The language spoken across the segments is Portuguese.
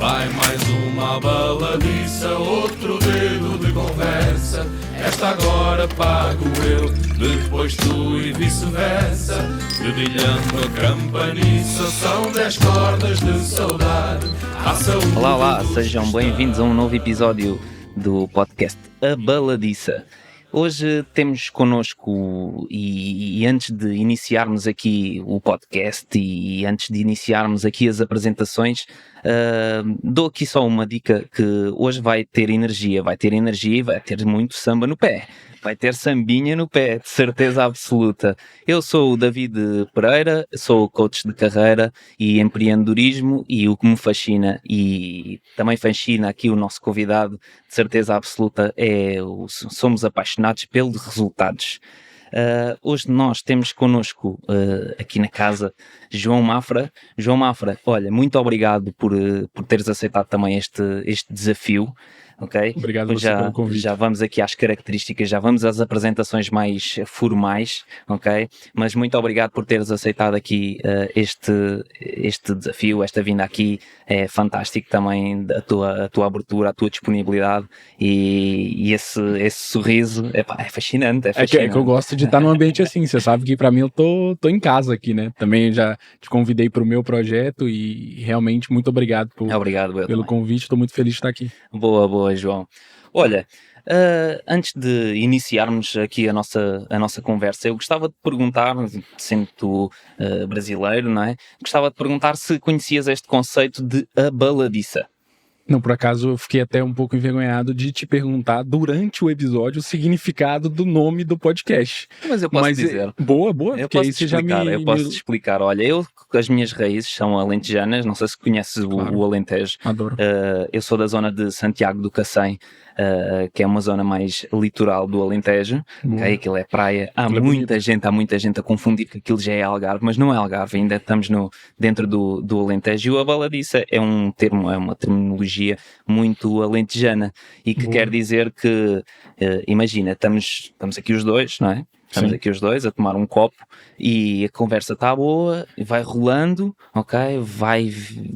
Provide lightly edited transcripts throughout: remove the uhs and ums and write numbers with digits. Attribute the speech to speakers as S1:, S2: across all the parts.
S1: Vai mais uma baladiça, outro dedo de conversa. Esta agora pago eu, depois tu e vice-versa. Dedilhando a campaniça, são 10 cordas de saudade.
S2: Olá, sejam bem-vindos a um novo episódio do podcast A Baladiça. Hoje temos connosco, e antes de iniciarmos aqui o podcast e antes de iniciarmos aqui as apresentações, dou aqui só uma dica que hoje vai ter energia e vai ter muito samba no pé. Vai ter sambinha no pé, de certeza absoluta. Eu sou o David Pereira, sou coach de carreira e empreendedorismo, e o que me fascina e também fascina aqui o nosso convidado, de certeza absoluta, somos apaixonados pelos resultados. Hoje nós temos connosco aqui na casa João Mafra. João Mafra, olha, muito obrigado por teres aceitado também este desafio. Okay?
S3: Obrigado você pelo convite.
S2: Já vamos aqui às características, já vamos às apresentações mais formais, ok? Mas muito obrigado por teres aceitado aqui este desafio, esta vinda aqui. É fantástico também a tua abertura, a tua disponibilidade e esse sorriso, é fascinante.
S3: É que eu gosto de estar num ambiente assim, você sabe que para mim eu tô em casa aqui, né? Também já te convidei para o meu projeto e realmente muito obrigado pelo convite, estou muito feliz de estar aqui.
S2: Boa, João. Olha, antes de iniciarmos aqui a nossa conversa, eu gostava de perguntar, sendo tu brasileiro, não é? Gostava de perguntar se conhecias este conceito de a baladiça.
S3: Não, por acaso eu fiquei até um pouco envergonhado de te perguntar durante o episódio o significado do nome do podcast.
S2: Mas eu posso dizer.
S3: Boa,
S2: eu posso te explicar. Olha, as minhas raízes são alentejanas, não sei se conheces o Alentejo.
S3: Adoro.
S2: Eu sou da zona de Santiago do Cacém, que é uma zona mais litoral do Alentejo, okay? Aquilo é praia. Há muita gente a confundir que aquilo já é Algarve, mas não é Algarve, ainda estamos dentro do Alentejo. E a baladiça é uma terminologia muito alentejana e que quer dizer que, imagina, estamos aqui os dois, não é? Estamos aqui os dois a tomar um copo e a conversa está boa, vai rolando, ok?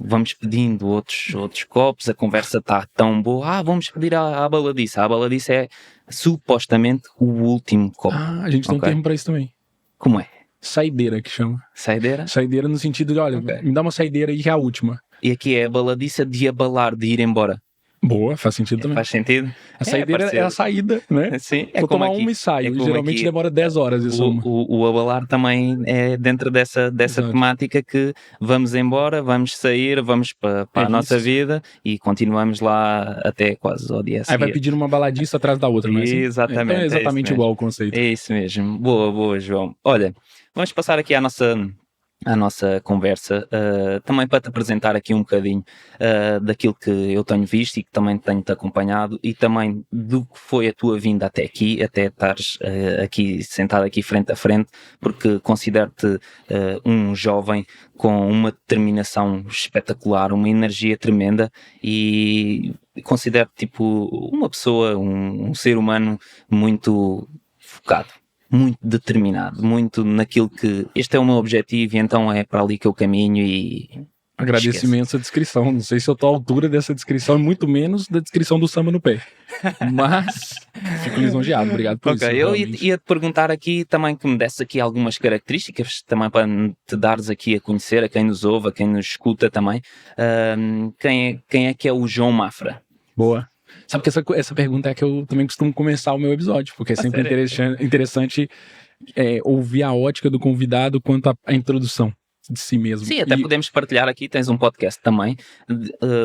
S2: Vamos pedindo outros copos, a conversa está tão boa, vamos pedir a baladiça. A baladiça é supostamente o último copo.
S3: A gente tem um termo para isso também.
S2: Como é?
S3: Saideira, que chama.
S2: Saideira?
S3: Saideira no sentido de, olha, me dá uma saideira aí que é a última.
S2: E aqui é a baladiça de abalar, de ir embora.
S3: Boa, faz sentido também.
S2: Faz sentido?
S3: A saideira é a saída, né?
S2: Sim.
S3: Vou tomar uma e saio. Geralmente aqui, demora 10 horas isso.
S2: O abalar também é dentro dessa temática que vamos embora, vamos sair, vamos para a nossa vida e continuamos lá até quase ao dia seguinte.
S3: Aí vai pedir uma baladiça atrás da outra, não é assim?
S2: Exatamente.
S3: Então é exatamente igual o conceito.
S2: É isso mesmo. Boa, João. Olha, vamos passar aqui à nossa conversa, também para te apresentar aqui um bocadinho daquilo que eu tenho visto e que também tenho-te acompanhado e também do que foi a tua vinda até aqui, até estares aqui sentado aqui frente a frente, porque considero-te um jovem com uma determinação espetacular, uma energia tremenda e considero-te tipo uma pessoa, um ser humano muito focado, muito determinado, muito naquilo que este é o meu objetivo e então é para ali que eu caminho e...
S3: Agradeço imenso a descrição, não sei se eu estou à altura dessa descrição, muito menos da descrição do samba no pé, mas fico lisonjeado, obrigado por isso.
S2: Eu ia te perguntar aqui também que me desse aqui algumas características, também para te dares aqui a conhecer, a quem nos ouve, a quem nos escuta também, quem é que é o João Mafra?
S3: Boa. Sabe que essa pergunta é que eu também costumo começar o meu episódio, porque é sempre interessante ouvir a ótica do convidado quanto à introdução de si mesmo.
S2: Sim, até podemos partilhar aqui, tens um podcast também,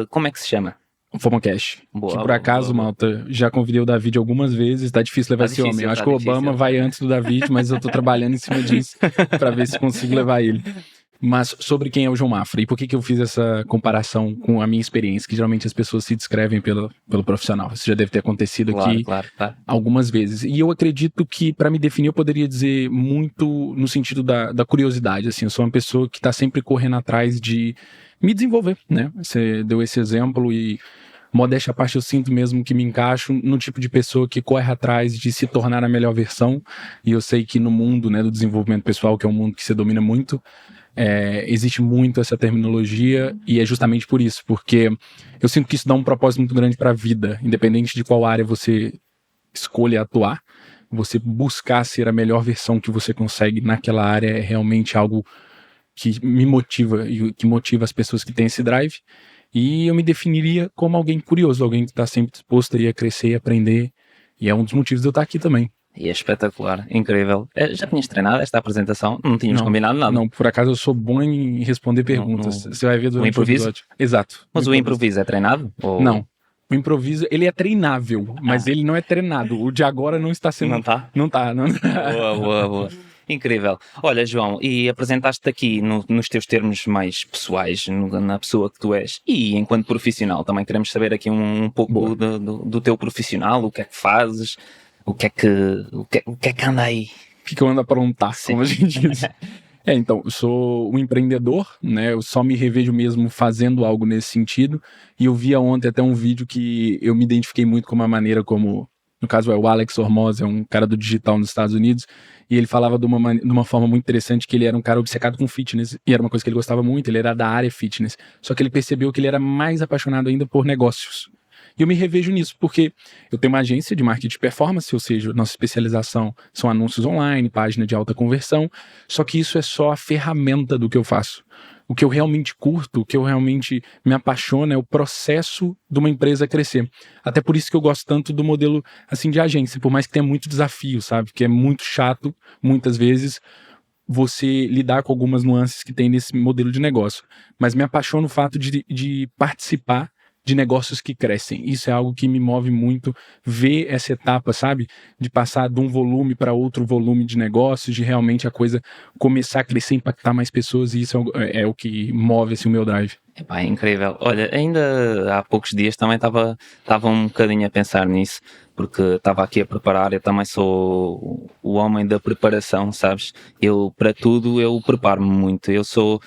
S2: como é que se chama?
S3: FOMOcast. Que por acaso, malta, já convidei o David algumas vezes, tá difícil levar esse homem. Eu acho que o Obama vai antes do David, mas eu tô trabalhando em cima disso para ver se consigo levar ele. Mas sobre quem é o João Mafra e por que eu fiz essa comparação com a minha experiência, que geralmente as pessoas se descrevem pelo profissional. Isso já deve ter acontecido aqui algumas vezes. E eu acredito que, para me definir, eu poderia dizer muito no sentido da curiosidade. Assim, eu sou uma pessoa que está sempre correndo atrás de me desenvolver, né? Você deu esse exemplo e, modéstia à parte, eu sinto mesmo que me encaixo no tipo de pessoa que corre atrás de se tornar a melhor versão. E eu sei que no mundo, né, do desenvolvimento pessoal, que é um mundo que você domina muito, Existe muito essa terminologia e é justamente por isso, porque eu sinto que isso dá um propósito muito grande para a vida, independente de qual área você escolha atuar. Você buscar ser a melhor versão que você consegue naquela área é realmente algo que me motiva e que motiva as pessoas que têm esse drive. E eu me definiria como alguém curioso, alguém que está sempre disposto a crescer e aprender. E é um dos motivos de eu estar aqui também.
S2: E é espetacular, incrível. Já tinhas treinado esta apresentação? Não tínhamos combinado nada?
S3: Não, por acaso eu sou bom em responder perguntas. Você vai ver durante o episódio. Exato.
S2: Mas o improviso é treinado? Ou...
S3: Não. O improviso, ele é treinável, mas ele não é treinado. O de agora não está sendo...
S2: Não está?
S3: Não está.
S2: Boa. Incrível. Olha, João, e apresentaste-te aqui nos teus termos mais pessoais, na pessoa que tu és. E enquanto profissional, também queremos saber aqui um pouco do teu profissional, o que é que fazes... O que é que anda aí?
S3: O que eu ando a aprontar, como a gente diz. Então, eu sou um empreendedor, né? Eu só me revejo mesmo fazendo algo nesse sentido. E eu via ontem até um vídeo que eu me identifiquei muito com uma maneira como... No caso, é o Alex Hormoz, é um cara do digital nos Estados Unidos. E ele falava de uma forma muito interessante que ele era um cara obcecado com fitness. E era uma coisa que ele gostava muito, ele era da área fitness. Só que ele percebeu que ele era mais apaixonado ainda por negócios. E eu me revejo nisso, porque eu tenho uma agência de marketing de performance, ou seja, nossa especialização são anúncios online, página de alta conversão, só que isso é só a ferramenta do que eu faço. O que eu realmente curto, o que eu realmente me apaixona é o processo de uma empresa crescer. Até por isso que eu gosto tanto do modelo assim de agência, por mais que tenha muito desafio, sabe? Que é muito chato, muitas vezes, você lidar com algumas nuances que tem nesse modelo de negócio. Mas me apaixona o fato de participar de negócios que crescem. Isso é algo que me move muito, ver essa etapa, sabe? De passar de um volume para outro volume de negócios, de realmente a coisa começar a crescer, impactar mais pessoas, e isso é o que move assim, o meu drive.
S2: Epá, é incrível. Olha, ainda há poucos dias também estava um bocadinho a pensar nisso, porque estava aqui a preparar. Eu também sou o homem da preparação, sabes? Eu, para tudo, eu preparo-me muito. Eu sou...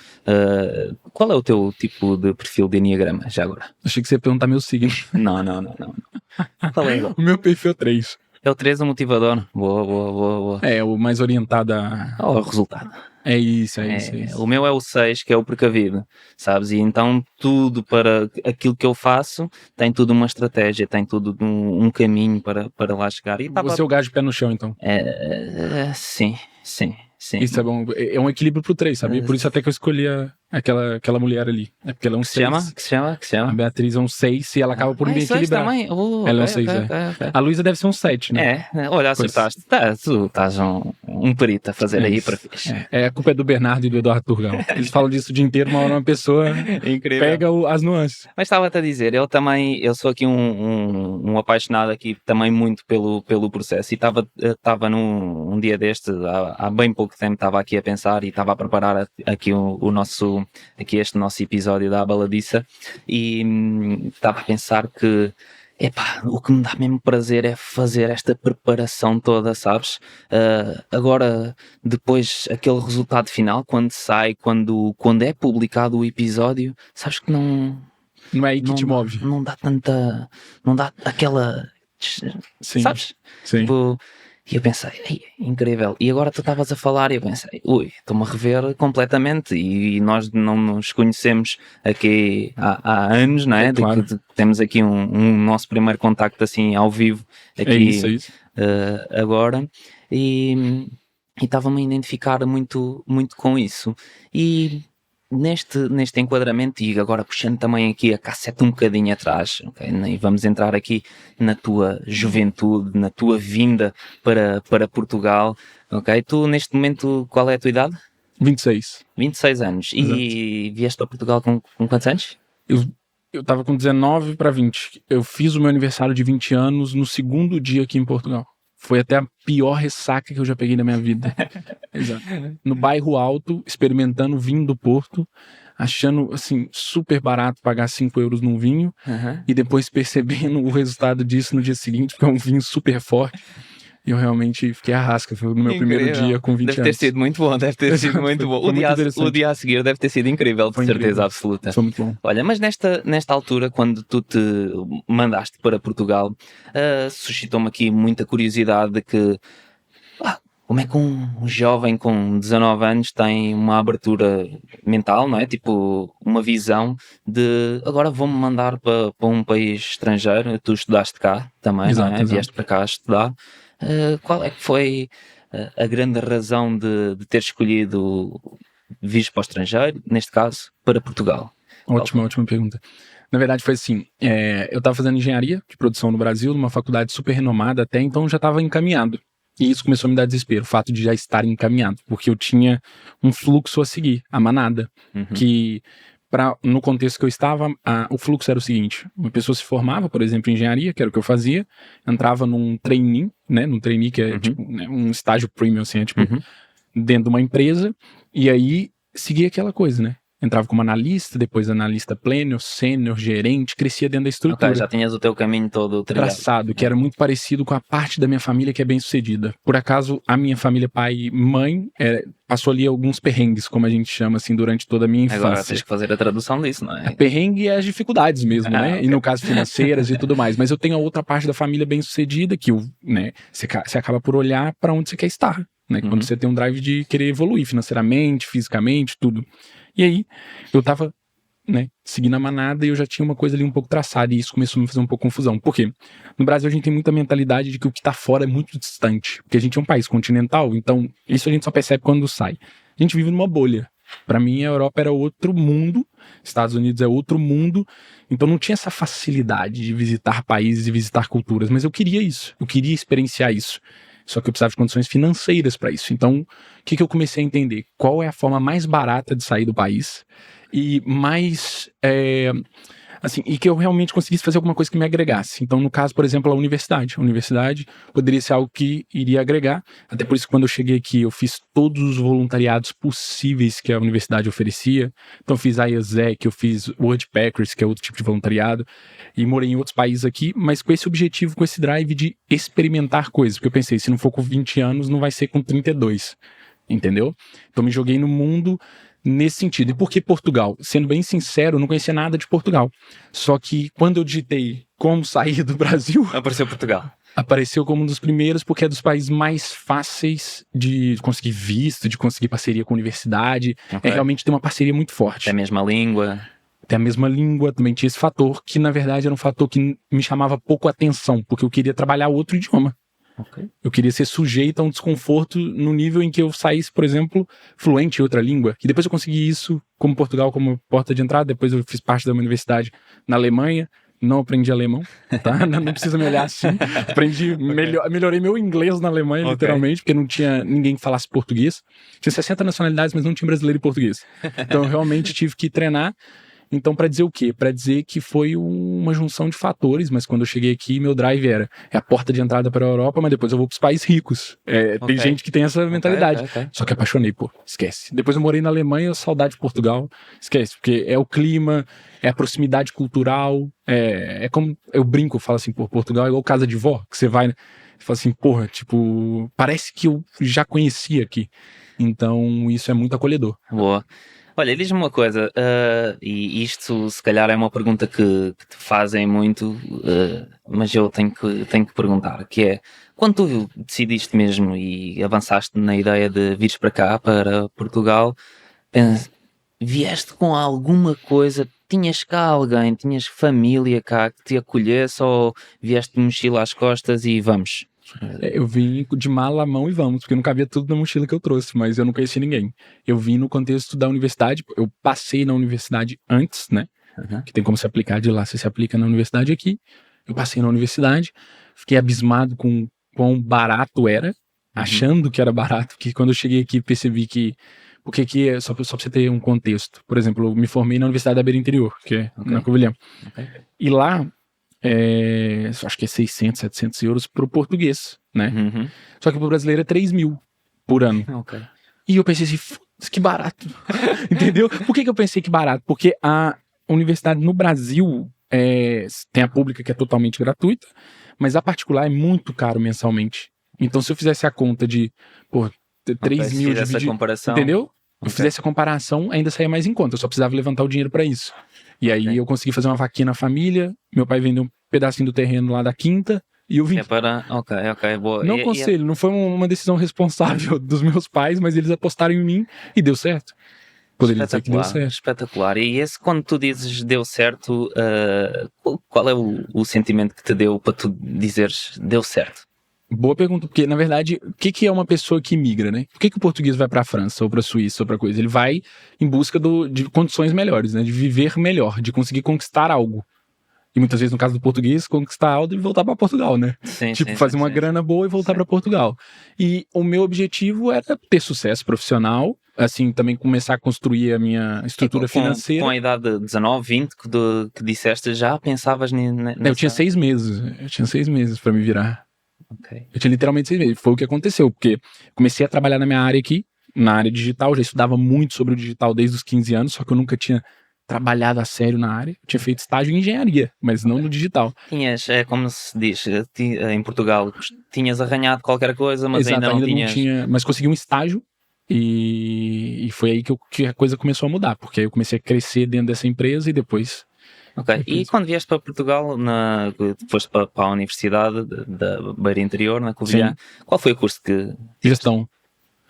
S2: qual é o teu tipo de perfil de Enneagrama, já agora?
S3: Achei que você ia perguntar meu signo.
S2: Não. Qual é?
S3: O meu perfil é 3.
S2: É o 3, o motivador. Boa.
S3: É, o mais orientado
S2: ao resultado.
S3: É isso.
S2: O meu é o 6, que é o precavido, sabes? E então tudo para aquilo que eu faço tem tudo uma estratégia, tem tudo um caminho para lá chegar. E
S3: você é o gajo pé no chão, então?
S2: Sim.
S3: Isso é bom. É um equilíbrio pro 3, sabe? Por isso até que eu escolhi aquela mulher ali. É porque ela é um 6.
S2: Que se chama?
S3: A Beatriz é um 6 e ela acaba por me equilibrar.
S2: Também?
S3: Ela é um 6, okay. A Luísa deve ser um 7, né?
S2: Olha, acertaste. Tu estás um perito a fazer aí para fixe.
S3: A culpa é do Bernardo e do Eduardo Turgão. Eles falam disso o dia inteiro, uma hora uma pessoa pega as nuances.
S2: Mas estava-te a dizer, eu sou aqui um apaixonado aqui também muito pelo processo, e estava num dia destes, há bem pouco tempo, estava aqui a pensar e estava a preparar aqui este nosso episódio da Baladiça, e estava a pensar que o que me dá mesmo prazer é fazer esta preparação toda, sabes? Agora, depois, aquele resultado final, quando sai, quando é publicado o episódio, sabes que não
S3: é aí que te move.
S2: Não dá aquela...
S3: Sim.
S2: Sabes?
S3: Sim.
S2: E eu pensei, incrível. E agora tu estavas a falar e eu pensei, estou-me a rever completamente. E nós não nos conhecemos aqui há anos, não é?
S3: Claro.
S2: Temos aqui um nosso primeiro contacto assim ao vivo aqui.
S3: É isso.
S2: Agora. E estava-me a identificar muito, muito com isso. E neste enquadramento, e agora puxando também aqui a cassete um bocadinho atrás, okay? E vamos entrar aqui na tua juventude, na tua vinda para Portugal, ok? Tu neste momento, qual é a tua idade?
S3: 26.
S2: 26 anos.
S3: Exato.
S2: E vieste para Portugal com quantos anos?
S3: Eu tava com 19 para 20. Eu fiz o meu aniversário de 20 anos no segundo dia aqui em Portugal. Foi até a pior ressaca que eu já peguei na minha vida. Exato. No bairro Alto, experimentando vinho do Porto, achando, assim, super barato pagar 5 euros num vinho, e depois percebendo o resultado disso no dia seguinte, porque é um vinho super forte. E eu realmente fiquei à rasca. Foi no meu primeiro dia com 20 anos.
S2: Deve ter sido muito bom, O dia a seguir deve ter sido incrível, de certeza absoluta.
S3: Foi muito bom.
S2: Olha, mas nesta altura, quando tu te mandaste para Portugal, suscitou-me aqui muita curiosidade de que... como é que um jovem com 19 anos tem uma abertura mental, não é? Tipo, uma visão de agora vou-me mandar para um país estrangeiro. Tu estudaste cá também,
S3: Exato,
S2: não é?
S3: exato.
S2: Vieste para cá estudar. Qual é que foi a grande razão de ter escolhido vir para o estrangeiro, neste caso, para Portugal?
S3: Ótima pergunta. Na verdade foi assim, eu estava fazendo engenharia de produção no Brasil, numa faculdade super renomada até, então já estava encaminhado. E isso começou a me dar desespero, o fato de já estar encaminhado, porque eu tinha um fluxo a seguir, a manada, que no contexto que eu estava, o fluxo era o seguinte: uma pessoa se formava, por exemplo, em engenharia, que era o que eu fazia, entrava num trainee, né, num trainee que é tipo, né, um estágio premium, assim, tipo, dentro de uma empresa, e aí seguia aquela coisa, né? Entrava como analista, depois analista pleno, sênior, gerente, crescia dentro da estrutura.
S2: Já tinhas o teu caminho todo
S3: traçado, que era muito parecido com a parte da minha família que é bem sucedida. Por acaso, a minha família, pai e mãe, passou ali alguns perrengues, como a gente chama assim, durante toda a minha infância.
S2: Agora tens que fazer a tradução disso, não é?
S3: Perrengue é as dificuldades mesmo, né? Okay. E no caso financeiras e tudo mais. Mas eu tenho a outra parte da família bem sucedida, que né, você acaba por olhar para onde você quer estar. Né? Quando você tem um drive de querer evoluir financeiramente, fisicamente, tudo. E aí, eu tava, né, seguindo a manada e eu já tinha uma coisa ali um pouco traçada, e isso começou a me fazer um pouco confusão. Por quê? No Brasil a gente tem muita mentalidade de que o que tá fora é muito distante, porque a gente é um país continental, então isso a gente só percebe quando sai. A gente vive numa bolha. Para mim, a Europa era outro mundo, Estados Unidos é outro mundo, então não tinha essa facilidade de visitar países e visitar culturas, mas eu queria isso, eu queria experienciar isso. Só que eu precisava de condições financeiras para isso. Então, o que eu comecei a entender? Qual é a forma mais barata de sair do país e mais... assim, e que eu realmente conseguisse fazer alguma coisa que me agregasse. Então, no caso, por exemplo, a universidade. A universidade poderia ser algo que iria agregar. Até por isso, quando eu cheguei aqui, eu fiz todos os voluntariados possíveis que a universidade oferecia. Então, eu fiz IASEC, eu fiz Woodpeckers, que é outro tipo de voluntariado, e morei em outros países aqui, mas com esse objetivo, com esse drive de experimentar coisas. Porque eu pensei, se não for com 20 anos, não vai ser com 32. Entendeu? Então, me joguei no mundo nesse sentido. E por que Portugal? Sendo bem sincero, eu não conhecia nada de Portugal. Só que quando eu digitei como sair do Brasil...
S2: Apareceu Portugal.
S3: Apareceu como um dos primeiros, porque é dos países mais fáceis de conseguir visto, de conseguir parceria com a universidade. Okay. Realmente tem uma parceria muito forte.
S2: Tem a mesma língua.
S3: Tem a mesma língua, também tinha esse fator, que na verdade era um fator que me chamava pouco atenção, porque eu queria trabalhar outro idioma. Okay. Eu queria ser sujeito a um desconforto no nível em que eu saísse, por exemplo, fluente em outra língua. E depois eu consegui isso como Portugal, como porta de entrada. Depois eu fiz parte da uma universidade na Alemanha. Não aprendi alemão, tá? Não precisa me olhar assim. Melhorei meu inglês na Alemanha, literalmente, porque não tinha ninguém que falasse português. Tinha 60 nacionalidades, mas não tinha brasileiro e português. Então eu realmente tive que treinar. Então, para dizer o quê? Para dizer que foi uma junção de fatores, mas quando eu cheguei aqui, meu drive é a porta de entrada para a Europa, mas depois eu vou para os países ricos. Tem gente que tem essa mentalidade. Só que apaixonei, esquece. Depois eu morei na Alemanha, saudade de Portugal, esquece, porque é o clima, é a proximidade cultural, é como eu brinco, falo assim, Portugal é igual casa de vó, que você vai, né? Você fala assim, tipo, parece que eu já conhecia aqui. Então, isso é muito acolhedor.
S2: Boa. Olha, diz-me uma coisa, e isto se calhar é uma pergunta que te fazem muito, mas eu tenho que perguntar, que é, quando tu decidiste mesmo e avançaste na ideia de vires para cá, para Portugal, vieste com alguma coisa, tinhas cá alguém, tinhas família cá que te acolhesse, ou vieste de mochila às costas e vamos?
S3: Eu vim de mala à mão e vamos, porque não cabia tudo na mochila que eu trouxe, mas eu não conheci ninguém. Eu vim no contexto da universidade, eu passei na universidade antes, né? Que tem como se aplicar de lá, você se aplica na universidade aqui. Eu passei na universidade, fiquei abismado com quão barato era, achando que era barato, que quando eu cheguei aqui percebi que... Porque aqui, só pra você ter um contexto, por exemplo, eu me formei na Universidade da Beira Interior, que é na Covilhã. E lá... acho que é 600, 700 euros pro português, né? Só que pro brasileiro é 3 mil por ano. E eu pensei assim, que barato. Entendeu? Por que eu pensei que barato? Porque a universidade no Brasil tem a pública que é totalmente gratuita, mas a particular é muito caro mensalmente. Então se eu fizesse a conta de 3 mil dividido, entendeu? Eu fizesse a comparação, ainda saía mais em conta. Eu só precisava levantar o dinheiro para isso. E aí eu consegui fazer uma vaquinha na família, meu pai vendeu um pedacinho do terreno lá da quinta, e eu vim.
S2: Ok, boa.
S3: Não aconselho, não foi uma decisão responsável dos meus pais, mas eles apostaram em mim e deu certo. Poderia dizer que deu certo.
S2: Espetacular. E esse, quando tu dizes deu certo, qual é o sentimento que te deu para tu dizeres deu certo?
S3: Boa pergunta, porque na verdade, o que é uma pessoa que migra, né? Por que o português vai para a França ou para a Suíça ou para coisa? Ele vai em busca de condições melhores, né? De viver melhor, de conseguir conquistar algo. E muitas vezes, no caso do português, conquistar algo e voltar para Portugal, né? Fazer uma grana boa e voltar para Portugal. E o meu objetivo era ter sucesso profissional, assim, também começar a construir a minha estrutura financeira.
S2: Com a idade de 19, 20 que disseste, já pensavas nessa...
S3: Eu tinha 6 meses. Eu tinha 6 meses para me virar.
S2: Okay.
S3: Eu tinha literalmente 6 meses. Foi o que aconteceu, porque comecei a trabalhar na minha área aqui, na área digital, já estudava muito sobre o digital desde os 15 anos, só que eu nunca tinha trabalhado a sério na área. Eu tinha feito estágio em engenharia, mas não no digital.
S2: Tinhas, como se diz em Portugal, tinhas arranhado qualquer coisa, mas
S3: exato,
S2: ainda não
S3: tinha. Mas consegui um estágio e foi aí que a coisa começou a mudar, porque aí eu comecei a crescer dentro dessa empresa e depois...
S2: Ok, e quando vieste para Portugal, foste para a Universidade da Beira Interior, na Covilhã, qual foi o curso que...
S3: Gestão.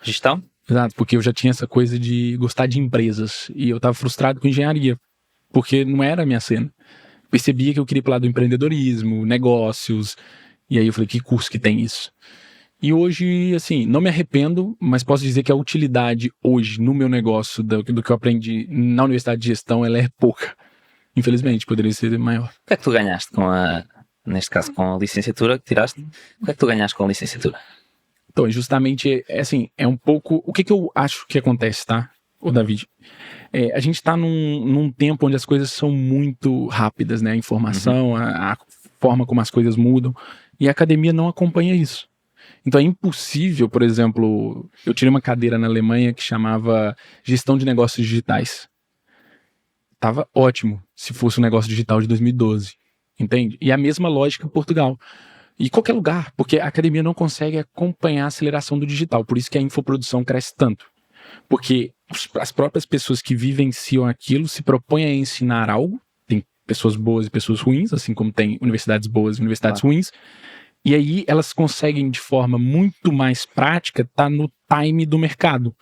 S2: Gestão?
S3: Exato, porque eu já tinha essa coisa de gostar de empresas e eu estava frustrado com engenharia, porque não era a minha cena. Percebia que eu queria ir para o lado do empreendedorismo, negócios, e aí eu falei, que curso que tem isso? E hoje, assim, não me arrependo, mas posso dizer que a utilidade hoje no meu negócio, do que eu aprendi na Universidade de Gestão, ela é pouca. Infelizmente, poderia ser maior.
S2: O que é que tu ganhaste neste caso, com a licenciatura que tiraste? O que é que tu ganhaste com a licenciatura?
S3: Então, justamente, é um pouco... O que eu acho que acontece, tá, ô David? A gente tá num tempo onde as coisas são muito rápidas, né? A informação, a forma como as coisas mudam, e a academia não acompanha isso. Então é impossível, por exemplo, eu tirei uma cadeira na Alemanha que chamava Gestão de Negócios Digitais. Tava ótimo se fosse um negócio digital de 2012, entende? E a mesma lógica em Portugal. E qualquer lugar, porque a academia não consegue acompanhar a aceleração do digital, por isso que a infoprodução cresce tanto. Porque as próprias pessoas que vivenciam aquilo se propõem a ensinar algo, tem pessoas boas e pessoas ruins, assim como tem universidades boas e universidades ruins, e aí elas conseguem de forma muito mais prática estar no time do mercado.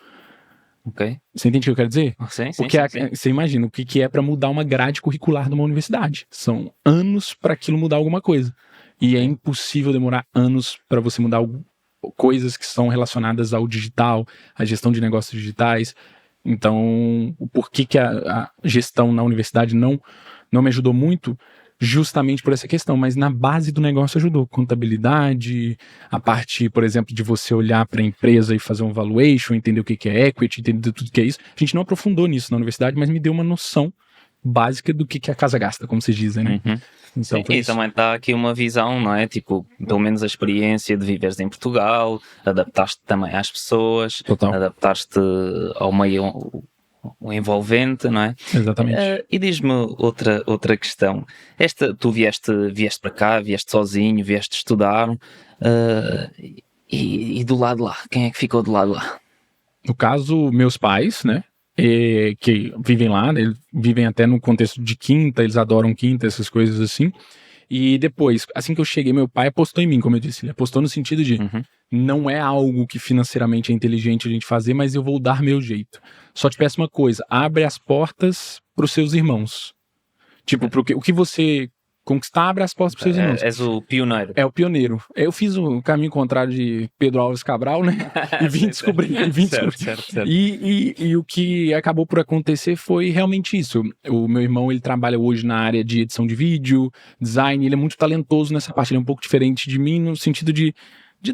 S2: Okay.
S3: Você entende o que eu quero dizer?
S2: Sim.
S3: Porque você imagina o que é para mudar uma grade curricular de uma universidade. São anos para aquilo mudar alguma coisa. E é impossível demorar anos para você mudar coisas que são relacionadas ao digital, à gestão de negócios digitais. Então, o porquê que a gestão na universidade não me ajudou muito, justamente por essa questão, mas na base do negócio ajudou. Contabilidade, a parte, por exemplo, de você olhar para a empresa e fazer um valuation, entender o que é equity, entender tudo que é isso. A gente não aprofundou nisso na universidade, mas me deu uma noção básica do que a casa gasta, como vocês dizem, né?
S2: Então, e também está aqui uma visão, não é? Tipo, pelo menos a experiência de viveres em Portugal, adaptaste também às pessoas, adaptaste ao meio envolvente, não é?
S3: Exatamente.
S2: E diz-me outra questão. Tu vieste para cá, vieste sozinho, vieste estudar, e do lado lá, quem é que ficou do lado lá?
S3: No caso, meus pais, né? Que vivem lá, né, eles vivem até no contexto de quinta, eles adoram quinta, essas coisas assim. E depois, assim que eu cheguei, meu pai apostou em mim, como eu disse. Ele apostou no sentido de não é algo que financeiramente é inteligente a gente fazer, mas eu vou dar meu jeito. Só te peço uma coisa, abre as portas pros seus irmãos. Tipo, o que você conquistar, abre as portas pros seus irmãos. És
S2: o pioneiro.
S3: É o pioneiro. Eu fiz o caminho contrário de Pedro Álvares Cabral, né? E vim descobrir.
S2: Certo.
S3: E o que acabou por acontecer foi realmente isso. O meu irmão, ele trabalha hoje na área de edição de vídeo, design, ele é muito talentoso nessa parte. Ele é um pouco diferente de mim no sentido de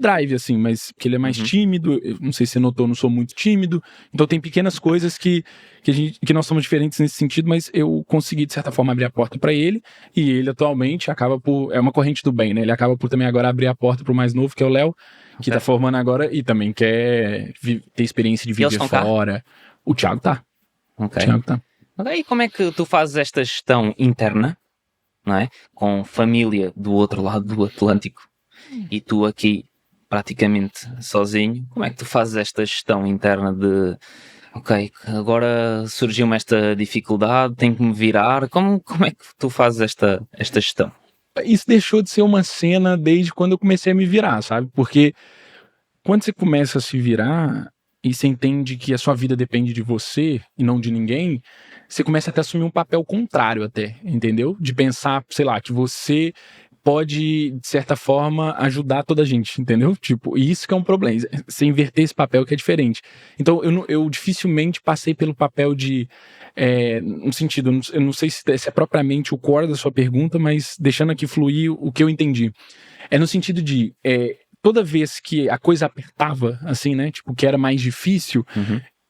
S3: drive, assim, mas que ele é mais tímido. Eu não sei se você notou, eu não sou muito tímido. Então tem pequenas coisas que nós somos diferentes nesse sentido, mas eu consegui, de certa forma, abrir a porta para ele. E ele atualmente acaba por... É uma corrente do bem, né? Ele acaba por também agora abrir a porta pro mais novo, que é o Léo, que tá formando agora e também quer ter experiência de viver fora. O Thiago tá.
S2: O Thiago tá. E como é que tu fazes esta gestão interna, não é? Com família do outro lado do Atlântico e tu aqui praticamente sozinho, como é que tu fazes esta gestão interna de agora surgiu-me esta dificuldade, tenho que me virar, como é que tu fazes esta gestão?
S3: isso deixou de ser uma cena desde quando eu comecei a me virar, sabe? Porque quando você começa a se virar e você entende que a sua vida depende de você e não de ninguém, você começa até a assumir um papel contrário até, entendeu? De pensar, sei lá, que você pode, de certa forma, ajudar toda a gente, entendeu? Tipo, e isso que é um problema, você inverter esse papel que é diferente. Então, eu dificilmente passei pelo papel de, no sentido, eu não sei se é propriamente o core da sua pergunta, mas deixando aqui fluir o que eu entendi. É no sentido de, toda vez que a coisa apertava, assim, né, tipo, que era mais difícil,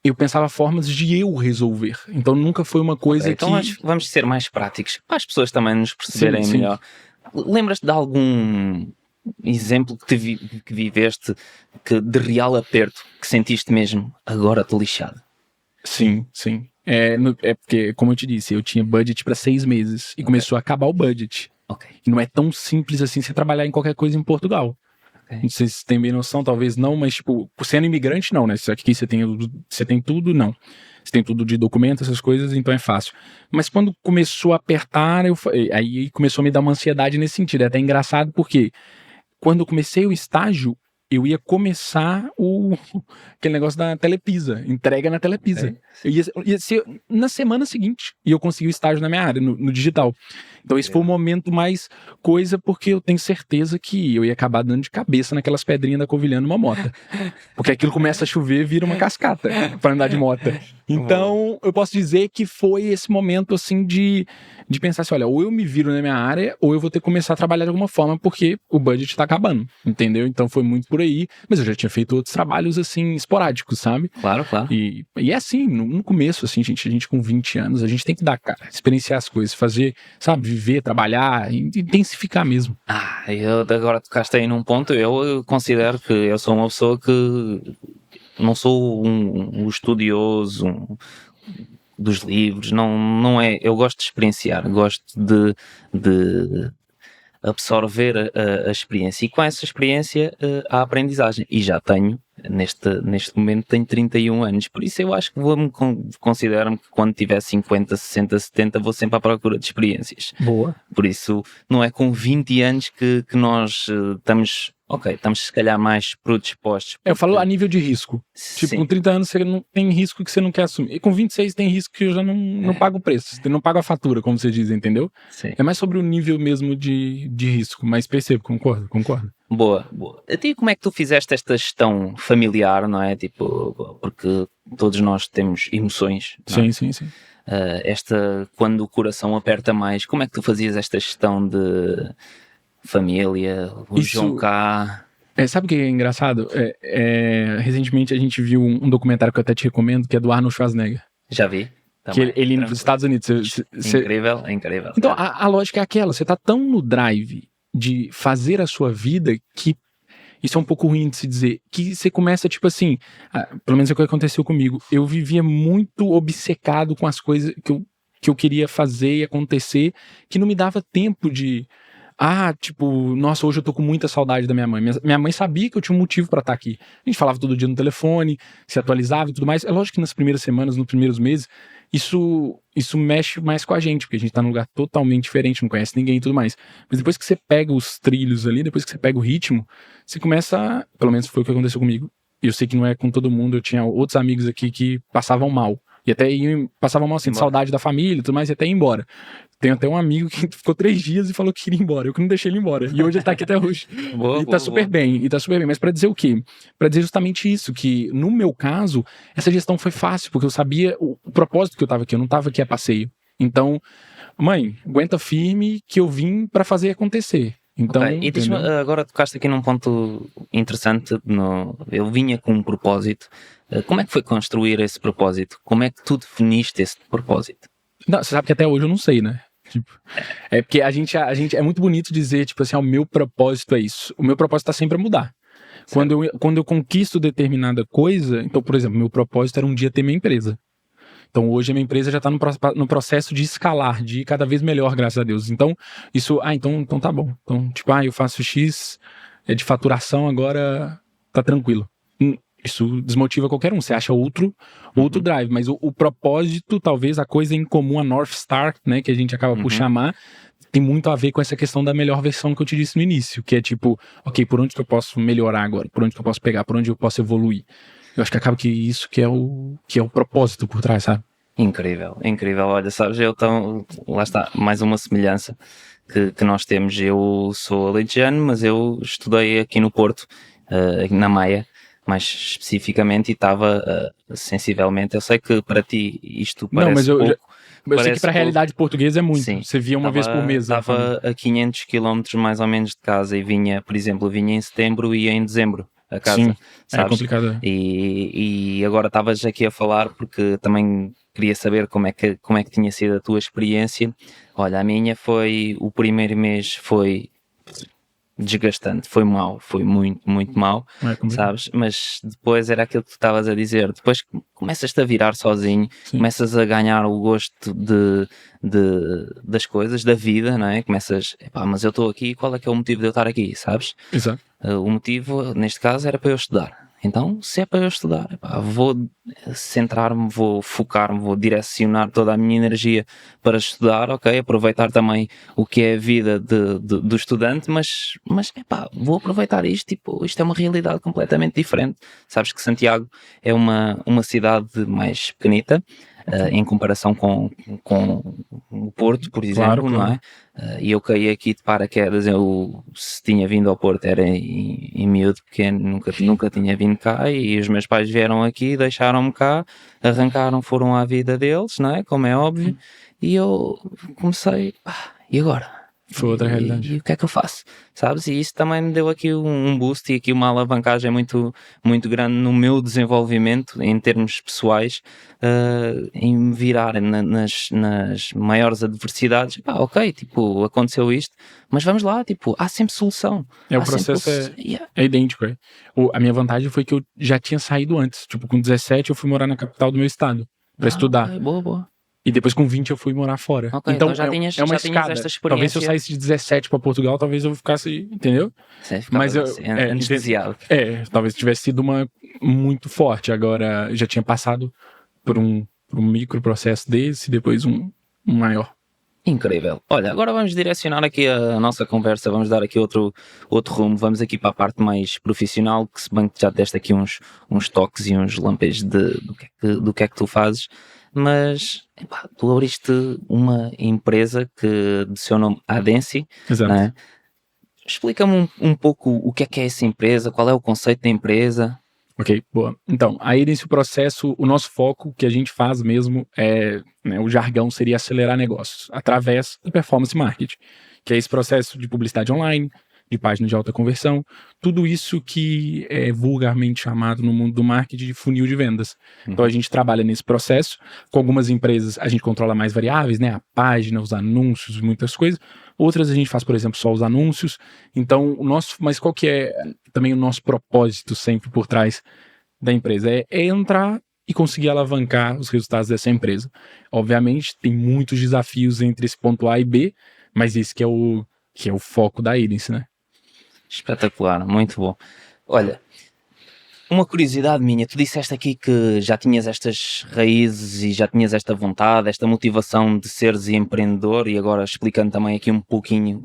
S3: eu pensava formas de eu resolver. Então, nunca foi uma coisa
S2: então vamos ser mais práticos, para as pessoas também nos perceberem melhor. Lembras-te de algum exemplo que viveste de real aperto, que sentiste mesmo, agora estou lixado?
S3: Sim. É porque, como eu te disse, eu tinha budget para 6 meses e começou a acabar o budget. E não é tão simples assim você trabalhar em qualquer coisa em Portugal. Não sei se você tem bem noção, talvez não, mas tipo, sendo imigrante não, né? Só que aqui você tem tudo, não. Você tem tudo de documentos, essas coisas, então é fácil. Mas quando começou a apertar, aí começou a me dar uma ansiedade nesse sentido. É até engraçado porque quando eu comecei o estágio, eu ia começar aquele negócio da Telepisa, entrega na Telepisa. Ia ser na semana seguinte, e eu consegui o estágio na minha área, no digital. Então esse foi o momento mais coisa, porque eu tenho certeza que eu ia acabar dando de cabeça naquelas pedrinhas da Covilhã numa moto. Porque aquilo começa a chover, vira uma cascata para andar de moto. Então eu posso dizer que foi esse momento assim de pensar assim, olha, ou eu me viro na minha área, ou eu vou ter que começar a trabalhar de alguma forma, porque o budget tá acabando, entendeu? Então foi muito por aí, mas eu já tinha feito outros trabalhos assim, esporádicos, sabe?
S2: Claro.
S3: E é assim, no começo, assim, a gente com 20 anos, a gente tem que dar, cara, experienciar as coisas, fazer, sabe, viver, trabalhar, intensificar mesmo.
S2: Eu agora tocaste aí num ponto, eu considero que eu sou uma pessoa que não sou um estudioso dos livros, não é, eu gosto de experienciar, gosto de absorver a experiência, e com essa experiência a aprendizagem, e já tenho, neste momento tenho 31 anos, por isso eu acho que considero-me que quando tiver 50, 60, 70 vou sempre à procura de experiências.
S3: Boa.
S2: Por isso não é com 20 anos que nós estamos se calhar mais predispostos.
S3: Eu falo a nível de risco.
S2: Sim.
S3: Tipo, com 30 anos você não tem risco que você não quer assumir. E com 26 tem risco que eu já não pago o preço. Não pago a fatura, como você diz, entendeu?
S2: Sim.
S3: É mais sobre o nível mesmo de risco. Mas percebo, concordo.
S2: Boa. E como é que tu fizeste esta gestão familiar, não é? Tipo, porque todos nós temos emoções. Não é?
S3: Sim.
S2: Quando o coração aperta mais, como é que tu fazias esta gestão de família, João cá?
S3: Sabe o que é engraçado? Recentemente a gente viu um documentário que eu até te recomendo, que é do Arnold Schwarzenegger.
S2: Já vi.
S3: Que ele nos Estados Unidos.
S2: Incrível.
S3: Então, a lógica é aquela, você tá tão no drive de fazer a sua vida que isso é um pouco ruim de se dizer, que você começa tipo assim, pelo menos é o que aconteceu comigo, eu vivia muito obcecado com as coisas que eu queria fazer e acontecer, que não me dava tempo de tipo, nossa, hoje eu tô com muita saudade da minha mãe. Minha mãe sabia que eu tinha um motivo pra estar aqui. A gente falava todo dia no telefone, se atualizava e tudo mais. É lógico que nas primeiras semanas, nos primeiros meses, isso mexe mais com a gente, porque a gente tá num lugar totalmente diferente, não conhece ninguém e tudo mais. Mas depois que você pega os trilhos ali, depois que você pega o ritmo, você começa, pelo menos foi o que aconteceu comigo. Eu sei que não é com todo mundo, eu tinha outros amigos aqui que passavam mal. E até passavam mal assim, de saudade da família e tudo mais, e até ia embora. Tem até um amigo que ficou 3 dias e falou que queria ir embora. Eu que não deixei ele embora. E hoje ele tá aqui até hoje. Tá super bem. Mas pra dizer o quê? Pra dizer justamente isso, que no meu caso, essa gestão foi fácil, porque eu sabia o propósito que eu tava aqui. Eu não tava aqui a passeio. Então, mãe, aguenta firme que eu vim pra fazer acontecer. Então,
S2: e diz-me, agora tocaste aqui num ponto interessante, eu vinha com um propósito. Como é que foi construir esse propósito? Como é que tu definiste esse propósito?
S3: Não, você sabe que até hoje eu não sei, né? Tipo, é porque a gente é muito bonito dizer, tipo assim, o meu propósito é isso. O meu propósito tá sempre a mudar. Quando eu conquisto determinada coisa, então, por exemplo, meu propósito era um dia ter minha empresa. Então hoje a minha empresa já está no processo de escalar, de ir cada vez melhor, graças a Deus. Então, isso, então tá bom. Então, tipo, eu faço X de faturação, agora tá tranquilo. Isso desmotiva qualquer um. Você acha outro drive, mas o propósito, talvez a coisa em comum, a North Star, né, que a gente acaba por chamar, tem muito a ver com essa questão da melhor versão que eu te disse no início, que é tipo, ok, por onde que eu posso melhorar agora? Por onde que eu posso pegar? Por onde eu posso evoluir? Eu acho que acaba que isso que é o propósito por trás, sabe?
S2: Incrível, incrível. Olha, sabes, lá está, mais uma semelhança que nós temos. Eu sou alentejano, mas eu estudei aqui no Porto, na Maia, mais especificamente, e estava sensivelmente. Eu sei que para ti isto parece pouco.
S3: Eu sei que para a realidade portuguesa é muito.
S2: Sim,
S3: você via uma vez por mês.
S2: Estava a 500 km mais ou menos de casa e vinha, por exemplo, vinha em setembro e ia em dezembro a casa.
S3: Sim,
S2: sabes?
S3: É complicado.
S2: E agora estavas aqui a falar porque também queria saber como é que tinha sido a tua experiência. Olha, a minha foi, o primeiro mês foi desgastante, foi mau, foi muito, muito mau, sabes? Mas depois era aquilo que tu estavas a dizer, depois começas-te a virar sozinho, sim, começas a ganhar o gosto das coisas, da vida, não é? Começas, mas eu estou aqui, qual é que é o motivo de eu estar aqui, sabes?
S3: Exato.
S2: O motivo, neste caso, era para eu estudar. Então, se é para eu estudar, vou centrar-me, vou focar-me, vou direcionar toda a minha energia para estudar, ok? Aproveitar também o que é a vida do estudante, mas vou aproveitar isto, isto é uma realidade completamente diferente. Sabes que Santiago é uma cidade mais pequenita, em comparação com o Porto, por exemplo, claro. Não é? E eu caí aqui de paraquedas, se tinha vindo ao Porto era em miúdo pequeno, nunca tinha vindo cá, e os meus pais vieram aqui, deixaram-me cá, arrancaram, foram à vida deles, não é? Como é óbvio, e eu comecei, e agora?
S3: Foi outra realidade.
S2: E o que é que eu faço? Sabes? E isso também me deu aqui um boost e aqui uma alavancagem muito, muito grande no meu desenvolvimento em termos pessoais, em me virar nas maiores adversidades. Ok, aconteceu isto, mas vamos lá, há sempre solução.
S3: O processo é idêntico. A minha vantagem foi que eu já tinha saído antes. Com 17 eu fui morar na capital do meu estado para estudar.
S2: Okay, boa.
S3: E depois com 20 eu fui morar fora.
S2: Okay, então já tinhas esta experiência.
S3: Talvez se eu saísse de 17 para Portugal, talvez eu ficasse, entendeu?
S2: Mas anestesiado.
S3: Talvez tivesse sido uma muito forte. Agora já tinha passado por um micro processo desse e depois um maior.
S2: Incrível. Olha, agora vamos direcionar aqui a nossa conversa, vamos dar aqui outro rumo, vamos aqui para a parte mais profissional, que se bem que já deste aqui uns toques e uns lampejos do que é que tu fazes. Mas tu abriste uma empresa de seu nome Adensi.
S3: Exato.
S2: Né? Explica-me um pouco o que é essa empresa, qual é o conceito da empresa.
S3: Ok, boa. Então, aí nesse processo, o nosso foco, que a gente faz mesmo, o jargão seria acelerar negócios, através do performance marketing, que é esse processo de publicidade online, de páginas de alta conversão, tudo isso que é vulgarmente chamado no mundo do marketing de funil de vendas. Então a gente trabalha nesse processo, com algumas empresas a gente controla mais variáveis, né? A página, os anúncios, muitas coisas. Outras a gente faz, por exemplo, só os anúncios. Então mas qual que é também o nosso propósito sempre por trás da empresa? É entrar e conseguir alavancar os resultados dessa empresa. Obviamente tem muitos desafios entre esse ponto A e B, mas esse que é o foco da Adensi, né?
S2: Espetacular, muito bom. Olha, uma curiosidade minha, tu disseste aqui que já tinhas estas raízes e já tinhas esta vontade, esta motivação de seres empreendedor, e agora explicando também aqui um pouquinho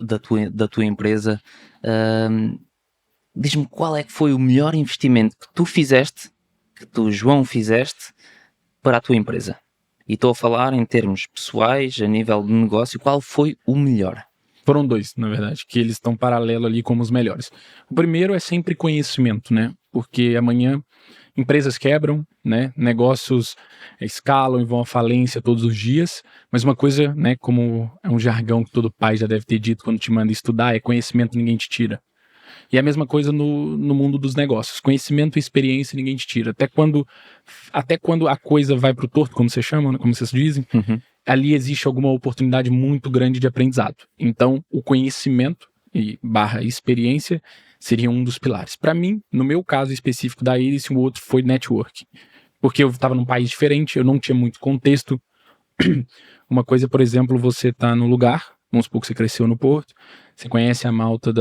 S2: da tua empresa, diz-me qual é que foi o melhor investimento que tu fizeste, que tu, João, fizeste para a tua empresa. E estou a falar em termos pessoais, a nível de negócio, qual foi o melhor?
S3: Foram dois, na verdade, que eles estão paralelo ali como os melhores. O primeiro é sempre conhecimento, né? Porque amanhã empresas quebram, né? Negócios escalam e vão à falência todos os dias. Mas uma coisa, né? Como é um jargão que todo pai já deve ter dito quando te manda estudar, é conhecimento ninguém te tira. E a mesma coisa no mundo dos negócios. Conhecimento e experiência ninguém te tira. Até quando a coisa vai pro torto, como você chama, né? Como vocês dizem, ali existe alguma oportunidade muito grande de aprendizado. Então, o conhecimento / experiência seria um dos pilares. Para mim, no meu caso específico da Adensi, o outro foi network. Porque eu estava num país diferente, eu não tinha muito contexto. Uma coisa, por exemplo, você tá no lugar, vamos supor que você cresceu no Porto, você conhece a malta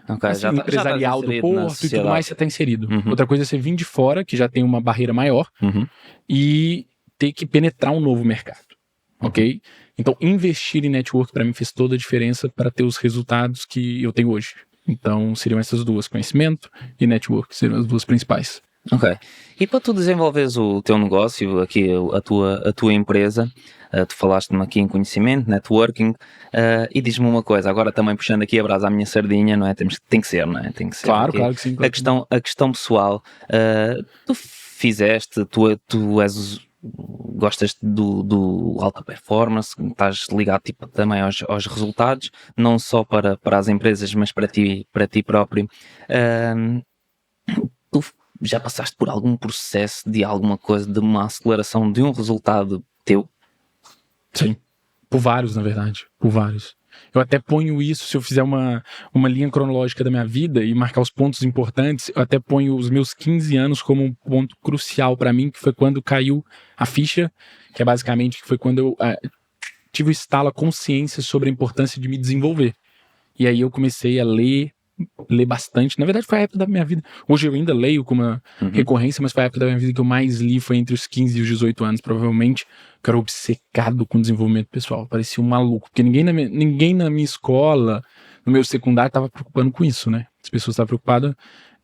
S3: empresarial do Porto e tudo mais, você está inserido. Outra coisa é você vir de fora, que já tem uma barreira maior, e ter que penetrar um novo mercado. ok? Então, investir em network para mim fez toda a diferença para ter os resultados que eu tenho hoje. Então, seriam essas duas, conhecimento e network, seriam as duas principais.
S2: Ok. E para tu desenvolveres o teu negócio, aqui a tua empresa, tu falaste-me aqui em conhecimento, networking, e diz-me uma coisa, agora também puxando aqui a brasa à minha sardinha, não é? Tem que ser, não é? Tem que ser.
S3: Claro, claro que sim. Claro.
S2: A questão pessoal, tu fizeste, tu és... Gostas do alta performance, estás ligado tipo, também aos resultados, não só para as empresas, mas para ti próprio. Tu já passaste por algum processo de alguma coisa, de uma aceleração de um resultado teu?
S3: Sim, por vários, na verdade, por vários. Eu até ponho isso, se eu fizer uma linha cronológica da minha vida e marcar os pontos importantes, eu até ponho os meus 15 anos como um ponto crucial para mim, que foi quando caiu a ficha, que é basicamente que foi quando eu tive o estalo, a consciência sobre a importância de me desenvolver. E aí eu comecei a ler bastante. Na verdade foi a época da minha vida. Hoje eu ainda leio com uma recorrência, mas foi a época da minha vida que eu mais li, foi entre os 15 e os 18 anos, provavelmente, que eu era obcecado com desenvolvimento pessoal. Parecia um maluco, porque ninguém na minha escola, no meu secundário, estava preocupando com isso, né? As pessoas estavam preocupadas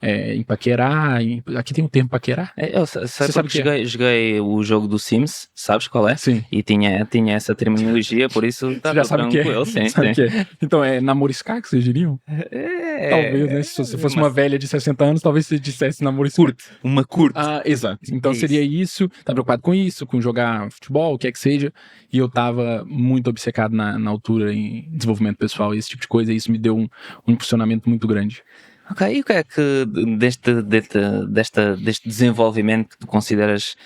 S3: em paquerar, aqui tem um termo paquerar?
S2: Você sabe que joguei o jogo do Sims, sabes qual é?
S3: Sim.
S2: E tinha essa terminologia, por isso
S3: já sabe
S2: tranquilo.
S3: O que é. Sim. Que é. Então é namoriscar que vocês diriam? Talvez, né? Se você fosse uma velha de 60 anos, talvez você dissesse namoriscar.
S2: Uma curta.
S3: Exato. Então seria isso, tá preocupado com isso, com jogar futebol, o que é que seja, e eu tava muito obcecado na altura em desenvolvimento pessoal e esse tipo de coisa, e isso me deu um impulsionamento muito grande.
S2: Ok, e o que é que deste desenvolvimento que tu consideras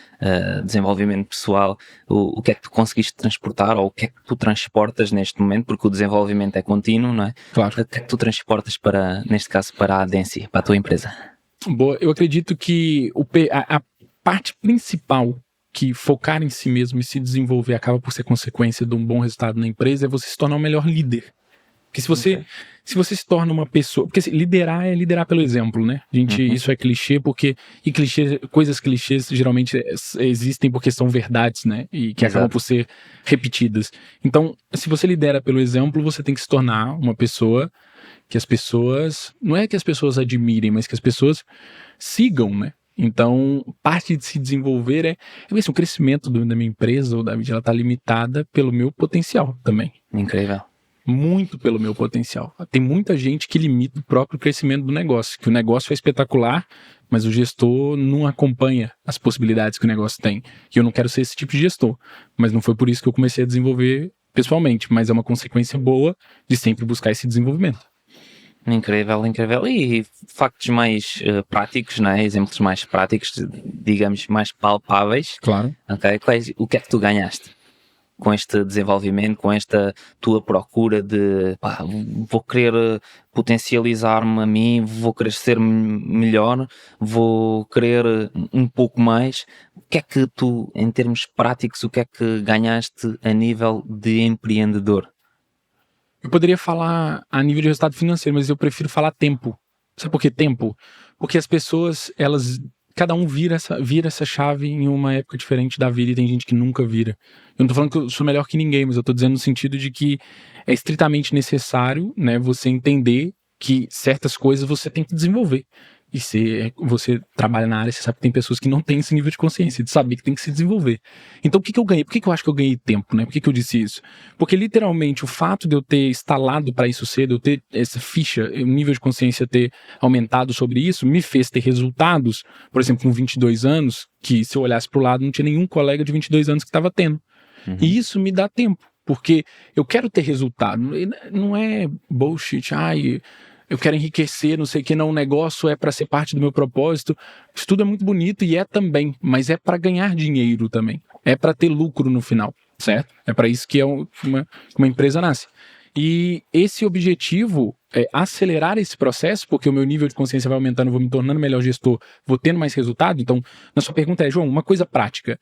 S2: desenvolvimento pessoal, o que é que tu conseguiste transportar, ou o que é que tu transportas neste momento, porque o desenvolvimento é contínuo, não é?
S3: Claro.
S2: O que é que tu transportas neste caso, para a Adensi, para a tua empresa?
S3: Boa, eu acredito que a parte principal que focar em si mesmo e se desenvolver acaba por ser consequência de um bom resultado na empresa é você se tornar um melhor líder. Porque se você se torna uma pessoa... Porque liderar é liderar pelo exemplo, né? Isso é clichê, coisas clichês geralmente existem porque são verdades, né? E que acabam por ser repetidas. Então, se você lidera pelo exemplo, você tem que se tornar uma pessoa que as pessoas... Não é que as pessoas admirem, mas que as pessoas sigam, né? Então, parte de se desenvolver é assim, o crescimento da minha empresa ou da vida, ela está limitada pelo meu potencial também.
S2: Incrível.
S3: Muito pelo meu potencial. Tem muita gente que limita o próprio crescimento do negócio, que o negócio é espetacular, mas o gestor não acompanha as possibilidades que o negócio tem. E eu não quero ser esse tipo de gestor, mas não foi por isso que eu comecei a desenvolver pessoalmente, mas é uma consequência boa de sempre buscar esse desenvolvimento.
S2: Incrível, incrível. E factos mais práticos, né? Exemplos mais práticos, digamos, mais palpáveis.
S3: Claro.
S2: Okay? O que é que tu ganhaste com este desenvolvimento, com esta tua procura de vou querer potencializar-me a mim, vou querer ser melhor, vou querer um pouco mais? O que é que tu, em termos práticos, o que é que ganhaste a nível de empreendedor?
S3: Eu poderia falar a nível de resultado financeiro, mas eu prefiro falar tempo. Sabe por que tempo? Porque as pessoas, cada um vira essa chave em uma época diferente da vida, e tem gente que nunca vira. Eu não tô falando que eu sou melhor que ninguém, mas eu tô dizendo no sentido de que é estritamente necessário, né, você entender que certas coisas você tem que desenvolver. E se você trabalha na área, você sabe que tem pessoas que não têm esse nível de consciência, de saber que tem que se desenvolver. Então, o que eu ganhei? Por que eu acho que eu ganhei tempo, né? Por que eu disse isso? Porque, literalmente, o fato de eu ter instalado para isso cedo, eu ter essa ficha, o nível de consciência ter aumentado sobre isso, me fez ter resultados, por exemplo, com 22 anos, que se eu olhasse para o lado, não tinha nenhum colega de 22 anos que estava tendo. E isso me dá tempo, porque eu quero ter resultado. Não é bullshit, eu quero enriquecer, não sei o que, não, o negócio é para ser parte do meu propósito. Isso tudo é muito bonito e é também, mas é para ganhar dinheiro também. É para ter lucro no final, certo? É para isso que uma empresa nasce. E esse objetivo acelerar esse processo, porque o meu nível de consciência vai aumentando, eu vou me tornando melhor gestor, vou tendo mais resultado. Então, na sua pergunta João, uma coisa prática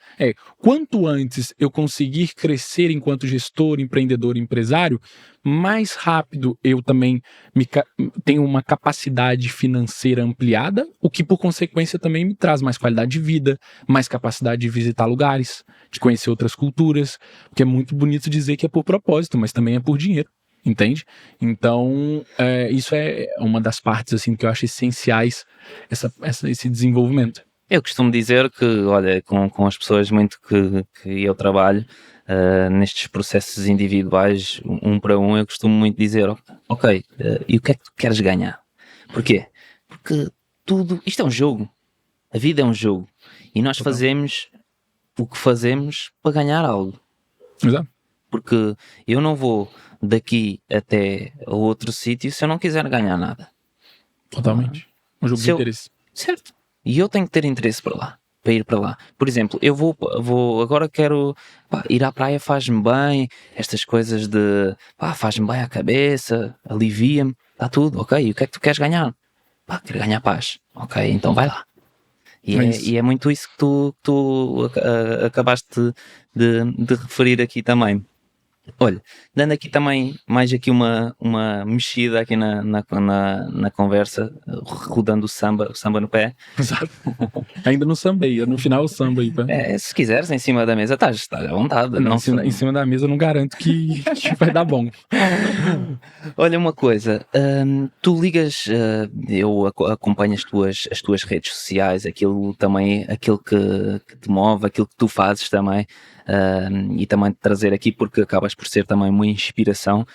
S3: quanto antes eu conseguir crescer enquanto gestor, empreendedor, empresário, mais rápido eu também tenho uma capacidade financeira ampliada, o que por consequência também me traz mais qualidade de vida, mais capacidade de visitar lugares, de conhecer outras culturas, porque é muito bonito dizer que é por propósito, mas também é por dinheiro, entende? Então, isso é uma das partes assim, que eu acho essenciais, esse desenvolvimento.
S2: Eu costumo dizer que, olha, com as pessoas muito que eu trabalho, nestes processos individuais, um para um, eu costumo muito dizer, ok, e o que é que tu queres ganhar? Porquê? Porque isto é um jogo, a vida é um jogo, e nós fazemos o que fazemos para ganhar algo.
S3: Exato.
S2: Porque eu não vou daqui até a outro sítio se eu não quiser ganhar nada.
S3: Totalmente. Um jogo de interesse.
S2: Certo. E eu tenho que ter interesse para ir para lá. Por exemplo, eu vou agora quero ir à praia, faz-me bem, estas coisas de faz-me bem à cabeça, alivia-me, está tudo, ok, e o que é que tu queres ganhar? Quero ganhar paz, ok, então vai lá. E é muito isso que tu acabaste de referir aqui também. Olha, dando aqui também mais aqui uma mexida aqui na conversa, rodando o samba no pé.
S3: Exato. Ainda no samba aí, no final o samba aí. Pá.
S2: Se quiseres, em cima da mesa, estás à vontade.
S3: Não, em cima da mesa eu não garanto que vai dar bom.
S2: Olha uma coisa, tu ligas, eu acompanho as tuas redes sociais, aquilo que te move, aquilo que tu fazes também. E também te trazer aqui porque acabas por ser também uma inspiração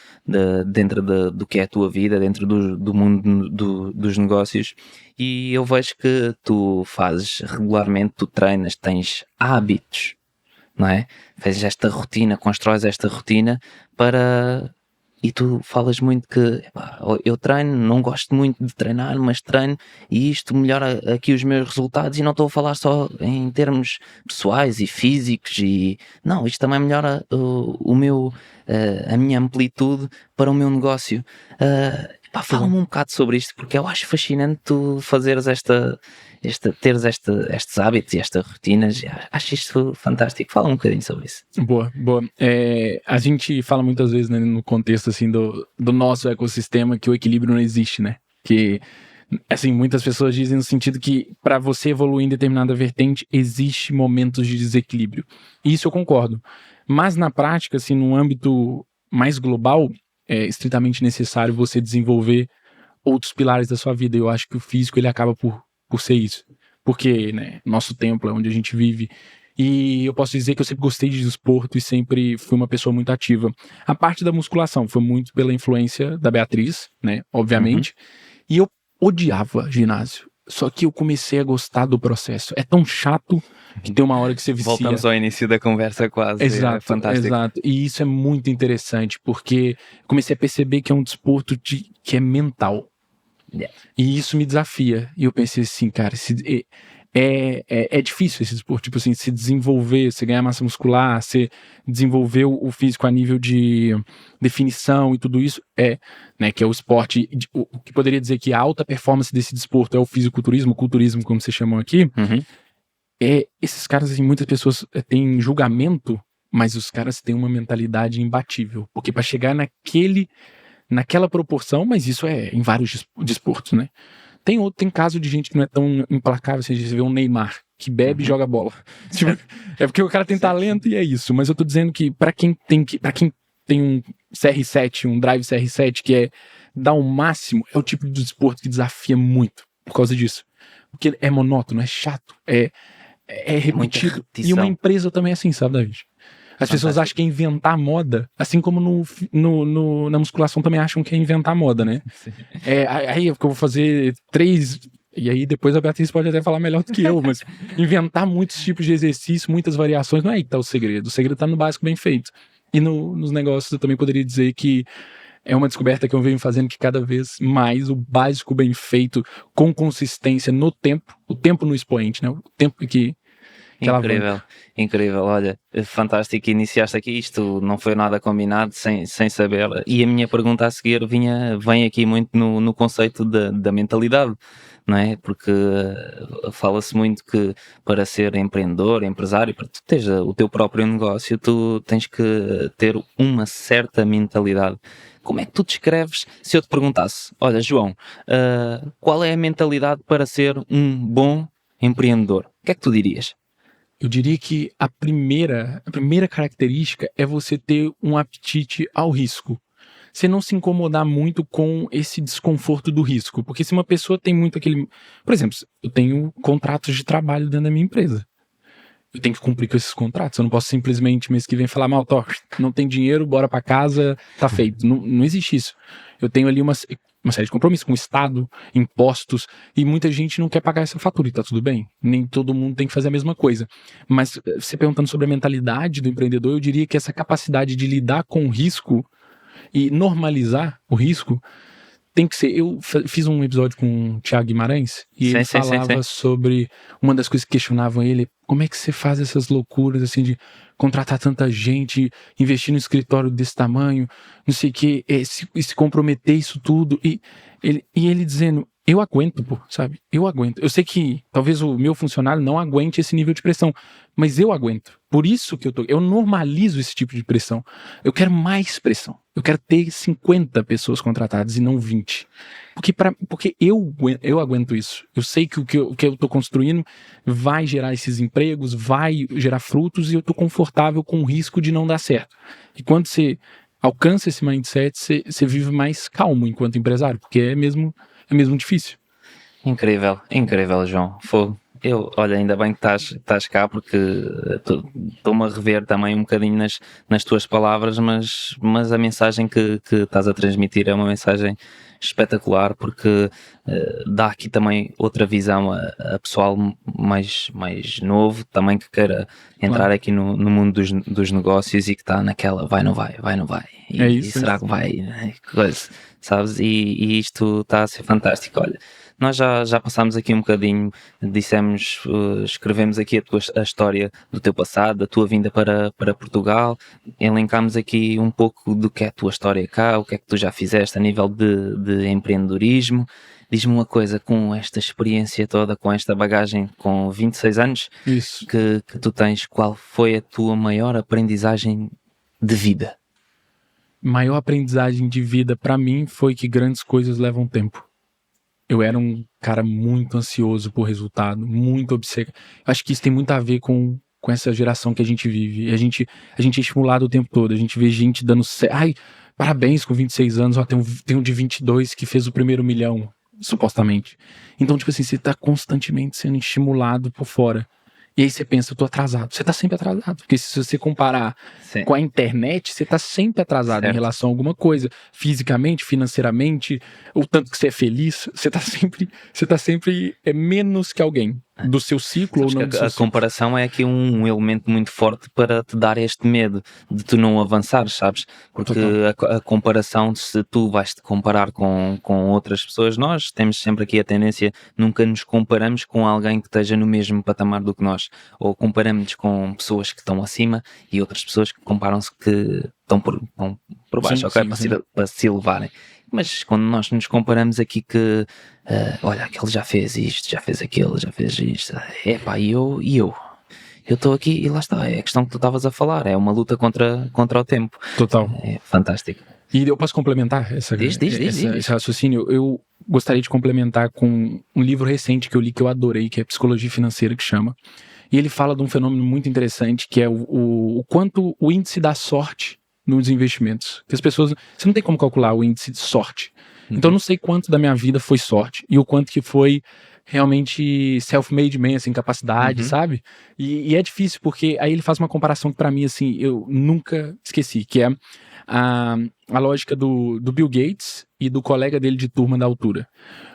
S2: dentro do que é a tua vida, dentro do mundo dos negócios, e eu vejo que tu fazes regularmente, tu treinas, tens hábitos, não é? Fazes esta rotina, constróis esta rotina e tu falas muito que eu treino, não gosto muito de treinar, mas treino e isto melhora aqui os meus resultados, e não estou a falar só em termos pessoais e físicos, não, isto também melhora a minha amplitude para o meu negócio. Fala-me um bocado sobre isto, porque eu acho fascinante tu fazeres teres estes hábitos e estas rotinas. Acho isto fantástico. Fala um bocadinho sobre isso.
S3: Boa. A gente fala muitas vezes, né, no contexto assim, do nosso ecossistema, que o equilíbrio não existe, né? Que, assim, muitas pessoas dizem no sentido que para você evoluir em determinada vertente, existe momentos de desequilíbrio. E isso eu concordo. Mas na prática, assim, num âmbito mais global, é estritamente necessário você desenvolver outros pilares da sua vida. Eu acho que o físico, ele acaba por ser isso. Porque, né, nosso templo é onde a gente vive. E eu posso dizer que eu sempre gostei de desporto e sempre fui uma pessoa muito ativa. A parte da musculação foi muito pela influência da Beatriz, né, obviamente. E eu odiava ginásio. Só que eu comecei a gostar do processo. É tão chato que tem uma hora que você vicia.
S2: Voltamos ao início da conversa quase.
S3: Exato,
S2: é fantástico.
S3: Exato. E isso é muito interessante, porque comecei a perceber que é um desporto que é mental.
S2: Yeah.
S3: E isso me desafia. E eu pensei assim, cara, é difícil esse desporto, tipo assim, se desenvolver, você ganhar massa muscular, você desenvolver o físico a nível de definição e tudo isso, né, que é o esporte, o que poderia dizer que a alta performance desse desporto é o fisiculturismo, o culturismo, como vocês chamam aqui. Esses caras, assim, muitas pessoas têm julgamento, mas os caras têm uma mentalidade imbatível, porque para chegar naquela proporção, mas isso é em vários desportos, né? Tem caso de gente que não é tão implacável, você vê um Neymar, que bebe e joga bola. Tipo, é porque o cara tem talento e é isso. Mas eu tô dizendo que pra quem tem um CR7, um Drive CR7, que é dar o máximo, é o tipo de desporto que desafia muito por causa disso. Porque é monótono, é chato, é repetido. E uma empresa também é assim, sabe, David? As pessoas acham que é inventar moda, assim como na musculação também acham que é inventar moda, né? Aí eu vou fazer 3... E aí depois a Beatriz pode até falar melhor do que eu, mas inventar muitos tipos de exercício, muitas variações, não é aí que tá o segredo. O segredo tá no básico bem feito. E nos negócios eu também poderia dizer que é uma descoberta que eu venho fazendo, que cada vez mais o básico bem feito, com consistência no tempo, o tempo no expoente, né? O tempo que
S2: Incrível, olha, fantástico, iniciaste aqui, isto não foi nada combinado, sem saber, e a minha pergunta a seguir vem aqui muito no conceito da mentalidade, não é? Porque fala-se muito que para ser empreendedor, empresário, para tu teres o teu próprio negócio, tu tens que ter uma certa mentalidade. Como é que tu descreves, se eu te perguntasse, olha João, qual é a mentalidade para ser um bom empreendedor? O que é que tu dirias?
S3: Eu diria que a primeira característica é você ter um apetite ao risco. Você não se incomodar muito com esse desconforto do risco. Porque se uma pessoa tem muito aquele... Por exemplo, eu tenho contratos de trabalho dentro da minha empresa. Eu tenho que cumprir com esses contratos. Eu não posso simplesmente mês que vem falar, Malto, não tem dinheiro, bora pra casa, tá feito. Não existe isso. Eu tenho ali uma série de compromissos com o Estado, impostos, e muita gente não quer pagar essa fatura, e tá tudo bem. Nem todo mundo tem que fazer a mesma coisa. Mas você perguntando sobre a mentalidade do empreendedor, eu diria que essa capacidade de lidar com o risco e normalizar o risco tem que ser... Eu fiz um episódio com o Thiago Guimarães e ele falava sobre... Uma das coisas que questionavam ele, como é que você faz essas loucuras assim de contratar tanta gente, investir no escritório desse tamanho, não sei o que, se comprometer isso tudo. E ele dizendo, eu aguento, pô, sabe? Eu aguento. Eu sei que talvez o meu funcionário não aguente esse nível de pressão, mas eu aguento. Por isso que eu normalizo esse tipo de pressão. Eu quero mais pressão. Eu quero ter 50 pessoas contratadas e não 20. Porque eu aguento isso. Eu sei que o que eu tô construindo vai gerar esses empregos, vai gerar frutos e eu tô confortável com o risco de não dar certo. E quando você alcança esse mindset, você vive mais calmo enquanto empresário, porque é mesmo difícil.
S2: Incrível, João. Olha, ainda bem que estás cá, porque estou-me a rever também um bocadinho nas tuas palavras, mas a mensagem que estás a transmitir é uma mensagem espetacular, porque dá aqui também outra visão a pessoal mais novo, também que queira entrar aqui no mundo dos negócios e que está naquela vai, não vai. E será que vai? Coisa, sabes? E isto está a ser fantástico. Olha, nós já passámos aqui um bocadinho, escrevemos aqui a história do teu passado, da tua vinda para Portugal, elencámos aqui um pouco do que é a tua história cá, o que é que tu já fizeste a nível de empreendedorismo. Diz-me uma coisa, com esta experiência toda, com esta bagagem, com 26 anos que tu tens, qual foi a tua maior aprendizagem de vida?
S3: Maior aprendizagem de vida para mim foi que grandes coisas levam tempo. Eu era um cara muito ansioso por resultado, muito obcecado. Acho que isso tem muito a ver com essa geração que a gente vive. A gente é estimulado o tempo todo. A gente vê gente dando... Ai, parabéns com 26 anos. Ó, tem um de 22 que fez o primeiro milhão, supostamente. Então, tipo assim, você tá constantemente sendo estimulado por fora. E aí você pensa, eu tô atrasado. Você tá sempre atrasado. Porque se você comparar com a internet, você tá sempre atrasado em relação a alguma coisa. Fisicamente, financeiramente, o tanto que você é feliz, você tá sempre menos que alguém. Do seu ciclo ou não do seu ciclo.
S2: A comparação é aqui um elemento muito forte para te dar este medo de tu não avançares, sabes? Porque a comparação, se tu vais te comparar com outras pessoas, nós temos sempre aqui a tendência, nunca nos comparamos com alguém que esteja no mesmo patamar do que nós, ou comparamos-nos com pessoas que estão acima e outras pessoas que comparam-se que estão por baixo, para se elevarem. Mas quando nós nos comparamos aqui que, olha, aquele já fez isto, já fez aquilo, já fez isto, e eu estou aqui e lá está, é a questão que tu estavas a falar, é uma luta contra o tempo.
S3: Total.
S2: É fantástico.
S3: E eu posso complementar esse raciocínio? Eu gostaria de complementar com um livro recente que eu li, que eu adorei, que é Psicologia Financeira, que chama. E ele fala de um fenômeno muito interessante, que é o quanto o índice da sorte nos investimentos. Que as pessoas... Você não tem como calcular o índice de sorte. Então eu não sei quanto da minha vida foi sorte e o quanto que foi realmente self-made man, assim, capacidade, sabe? E é difícil porque aí ele faz uma comparação que pra mim, assim, eu nunca esqueci, que é a lógica do Bill Gates e do colega dele de turma da altura.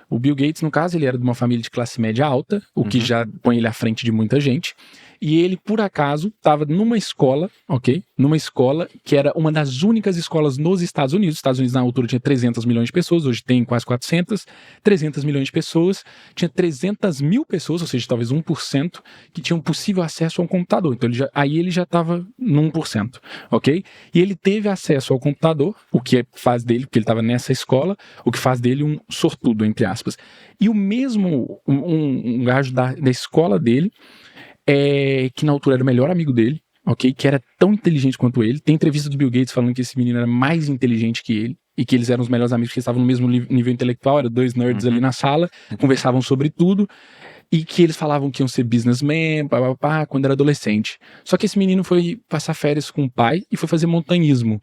S3: O Bill Gates, no caso, ele era de uma família de classe média alta, o que já põe ele à frente de muita gente. E ele, por acaso, estava numa escola, ok? Numa escola que era uma das únicas escolas nos Estados Unidos. Os Estados Unidos, na altura, tinha 300 milhões de pessoas. Hoje tem quase 400. 300 milhões de pessoas. Tinha 300 mil pessoas, ou seja, talvez 1%, que tinham possível acesso ao computador. Então, ele já estava no 1%, ok? E ele teve acesso ao computador, o que faz dele, porque ele estava nessa escola, o que faz dele um sortudo, entre aspas. E o mesmo, um gajo da escola dele, que na altura era o melhor amigo dele, ok? Que era tão inteligente quanto ele. Tem entrevista do Bill Gates falando que esse menino era mais inteligente que ele e que eles eram os melhores amigos, que estavam no mesmo nível intelectual, eram dois nerds ali na sala, conversavam sobre tudo e que eles falavam que iam ser businessman, quando era adolescente. Só que esse menino foi passar férias com o pai e foi fazer montanhismo.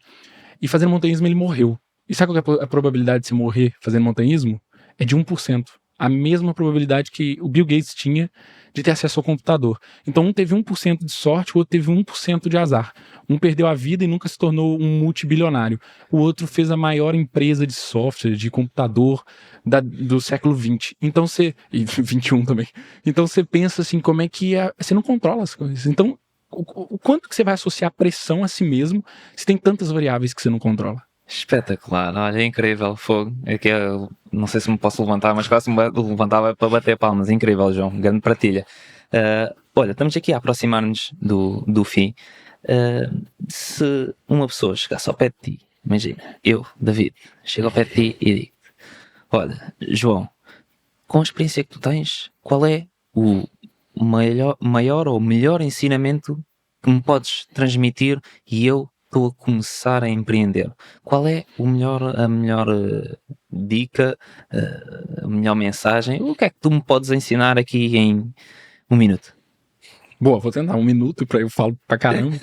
S3: E fazendo montanhismo ele morreu. E sabe qual é a probabilidade de se morrer fazendo montanhismo? É de 1%. A mesma probabilidade que o Bill Gates tinha de ter acesso ao computador. Então um teve 1% de sorte, o outro teve 1% de azar. Um perdeu a vida e nunca se tornou um multibilionário. O outro fez a maior empresa de software, de computador do século XX. Então e 21 também. Então você pensa assim, como é que você não controla as coisas. Então o quanto que você vai associar pressão a si mesmo se tem tantas variáveis que você não controla?
S2: Espetacular, olha, é incrível, fogo. É que eu não sei se me posso levantar, mas quase me levantava para bater palmas. Incrível, João, grande partilha. Olha, estamos aqui a aproximar-nos do fim. Se uma pessoa chegasse ao pé de ti, imagina, eu, David, chego ao pé de ti e digo: olha, João, com a experiência que tu tens, qual é o maior ou melhor ensinamento que me podes transmitir e eu estou a começar a empreender? Qual é a melhor dica, a melhor mensagem? O que é que tu me podes ensinar aqui em 1 minuto?
S3: Boa, vou tentar 1 minuto, eu falo pra caramba.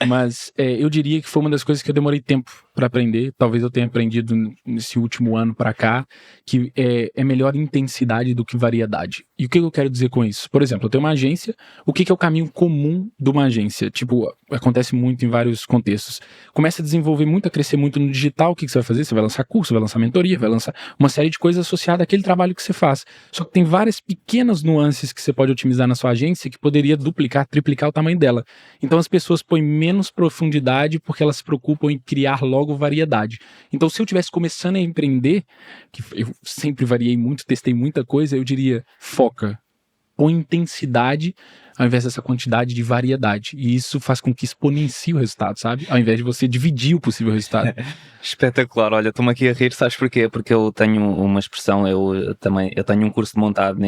S3: Mas eu diria que foi uma das coisas que eu demorei tempo para aprender. Talvez eu tenha aprendido nesse último ano para cá, que é melhor intensidade do que variedade. E o que eu quero dizer com isso? Por exemplo, eu tenho uma agência. O que é o caminho comum de uma agência? Tipo, acontece muito em vários contextos. Começa a desenvolver muito, a crescer muito no digital. O que você vai fazer? Você vai lançar curso, vai lançar mentoria, vai lançar uma série de coisas associadas àquele trabalho que você faz. Só que tem várias pequenas nuances que você pode otimizar na sua agência que poderia duplicar, triplicar o tamanho dela. Então as pessoas põem menos profundidade porque elas se preocupam em criar logo variedade. Então se eu tivesse começando a empreender, que eu sempre variei muito, testei muita coisa, eu diria: foca, põe intensidade ao invés dessa quantidade de variedade. E isso faz com que exponencie o resultado, sabe? Ao invés de você dividir o possível resultado.
S2: Espetacular. Olha, estou-me aqui a rir, sabes porquê? Porque eu tenho uma expressão, eu tenho um curso montado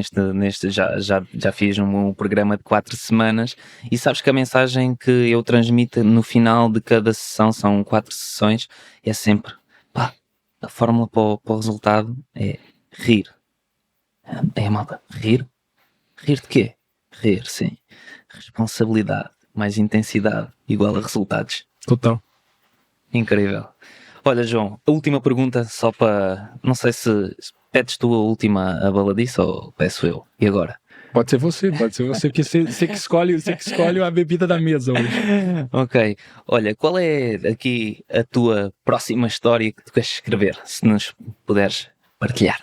S2: já fiz um programa de 4 semanas e sabes que a mensagem que eu transmito no final de cada sessão, são 4 sessões, é sempre, a fórmula para o resultado é rir. Malta, rir? Rir de quê? Rir, sim. Responsabilidade mais intensidade igual a resultados.
S3: Total.
S2: Incrível. Olha, João, a última pergunta, só para... Não sei se pedes tu a última abaladiça ou peço eu. E agora?
S3: Pode ser você, porque você que escolhe a bebida da mesa hoje.
S2: Ok. Olha, qual é aqui a tua próxima história que tu queres escrever? Se nos puderes partilhar.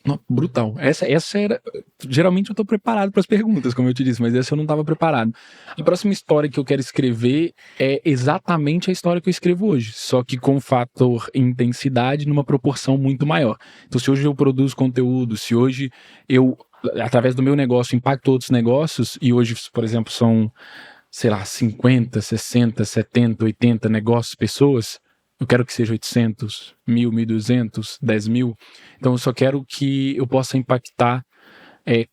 S3: Não, brutal. Essa era... Geralmente eu tô preparado para as perguntas, como eu te disse, mas essa eu não estava preparado. A próxima história que eu quero escrever é exatamente a história que eu escrevo hoje, só que com fator intensidade numa proporção muito maior. Então, se hoje eu produzo conteúdo, se hoje eu, através do meu negócio, impacto outros negócios, e hoje, por exemplo, são, sei lá, 50, 60, 70, 80 negócios, pessoas... Eu quero que seja 800, 1.000, 1.200, 10.000. Então eu só quero que eu possa impactar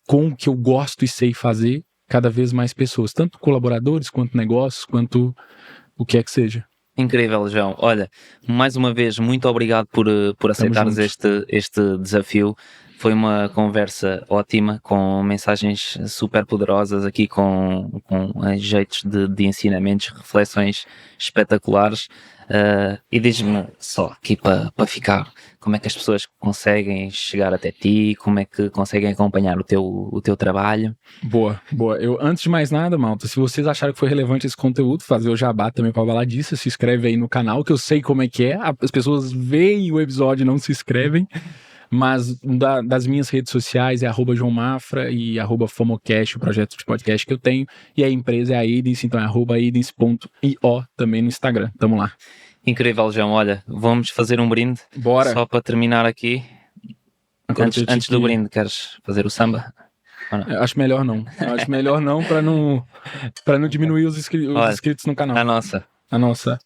S3: com o que eu gosto e sei fazer cada vez mais pessoas. Tanto colaboradores, quanto negócios, quanto o que é que seja.
S2: Incrível, João. Olha, mais uma vez, muito obrigado por aceitares este desafio. Foi uma conversa ótima, com mensagens super poderosas aqui, com jeitos de ensinamentos, reflexões espetaculares. E diz-me só aqui para ficar, como é que as pessoas conseguem chegar até ti, como é que conseguem acompanhar o teu trabalho?
S3: Boa. Eu, antes de mais nada, malta, se vocês acharam que foi relevante esse conteúdo, fazer o jabá também para falar disso, se inscreve aí no canal, que eu sei como é que é, as pessoas veem o episódio e não se inscrevem. Mas das minhas redes sociais é @JoãoMafra e @FomoCast, o projeto de podcast que eu tenho. E a empresa é a Idens, então é @idens.io também no Instagram. Tamo lá.
S2: Incrível, João. Olha, vamos fazer um brinde.
S3: Bora.
S2: Só para terminar aqui. Antes do brinde, queres fazer o samba?
S3: Acho melhor não. Para não diminuir os inscritos no canal.
S2: A nossa.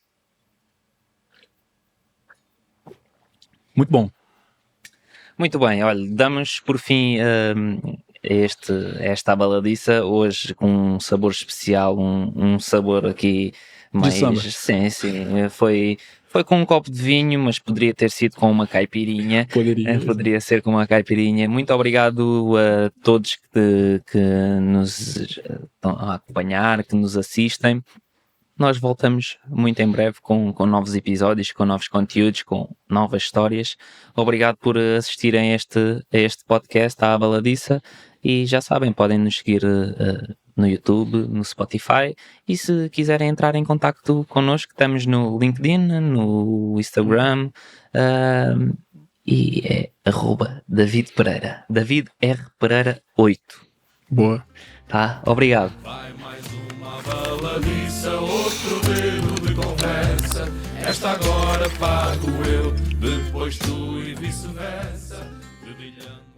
S3: Muito bom.
S2: Muito bem, olha, damos por fim esta baladiça hoje com um sabor especial, um sabor aqui mais...
S3: De samba.
S2: Sim, foi com um copo de vinho, mas poderia ter sido com uma caipirinha. Poderia ser com uma caipirinha. Muito obrigado a todos que nos estão a acompanhar, que nos assistem. Nós voltamos muito em breve com novos episódios, com novos conteúdos, com novas histórias. Obrigado por assistirem a este podcast, à Baladiça. E já sabem, podem nos seguir no YouTube, no Spotify. E se quiserem entrar em contacto connosco, estamos no LinkedIn, no Instagram. E é @David Pereira. David R. Pereira 8.
S3: Boa.
S2: Tá? Obrigado.
S1: Baladiça, outro dedo de conversa. Esta agora pago eu, depois tu e vice-versa. Dedilhando.